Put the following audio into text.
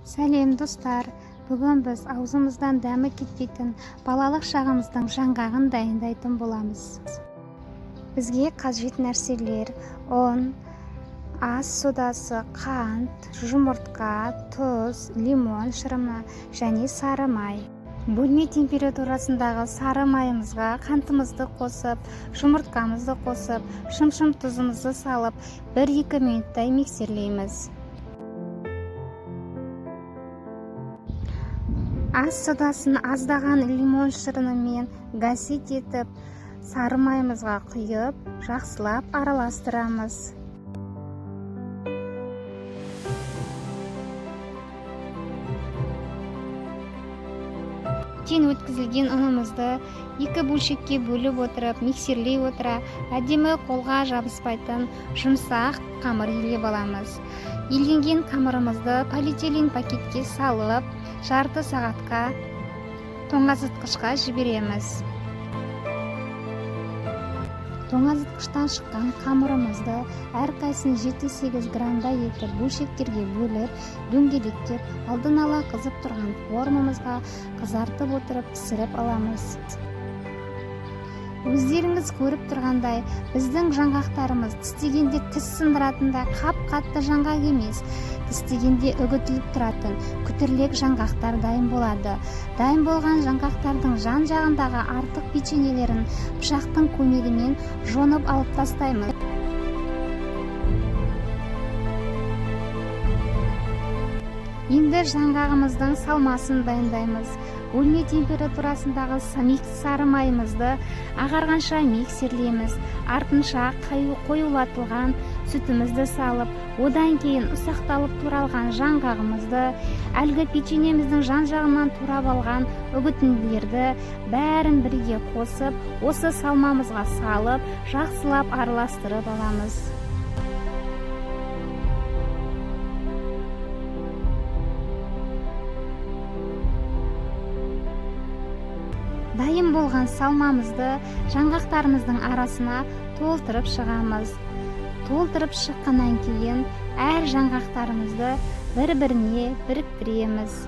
Сәлем достар, бүгін біз аузымыздан дәмі кетпейтін балалық шағымыздың жаңғағын дайындайтын боламыз. Бізге қажет нәрселер: ұн, ас содасы, қант, жұмыртқа, тұз, лимон шырымы және сары май. Бөлме температурасындағы сары майымызға қантымызды қосып, жұмыртқамызды қосып, шым-шым тұзымызды салып, 1-2 минуттай миксерлейміз. Ас содасын аздаған лимон шырынымен гасит етіп, сары майымызға құйып, жақсылап араластырамыз. Өткізілген ұнымызды 2 бөлшекке бөліп отырып, миксерлей отыра, әдемі қолға жабыспайтын жұмсақ қамыр илеп аламыз. Иленген қамырымызды полиэтилен пакетке салып, жарты сағатқа тоңазытқышқа жібереміз. Тоңазытқыштан шыққан қамырымызды әрқайсысын 7-8 грамдай етіп бөлшектерге бөліп, дөңгелектеп, алдын ала қызып тұрған формамызға қызартып отырып пісіріп аламыз. Өздеріңіз көріп тұрғандай, біздің жаңғақтарымыз тістегенде тіс сындыратындай қап-қатты жаңғақ емес, тістегенде үгітіліп тұратын күтірлек жаңғақтар дайын болады. Дайын болған жаңғақтардың жан-жағындағы артық печеньелерін пышақтың көмегімен жонып алып тастаймыз. Енді жаңғағымыздың салмасын дайындаймыз. Бөлме температурасындағы сары майымызды ағарғанша миксерлейміз. Артынша қоюлатылған сүтімізді салып, одан кейін ұсақталып туралған жаңғағымызды, әлгі печеньеміздің жан-жағынан турап алған үгітінділерді бәрін бірге қосып, осы салмамызға салып, жақсылап араластырып аламыз. Дайын болған салмамызды жаңғақтарымыздың арасына толтырып шығамыз. Толтырып шыққаннан кейін әр жаңғақтарымызды бір-біріне біріктіреміз.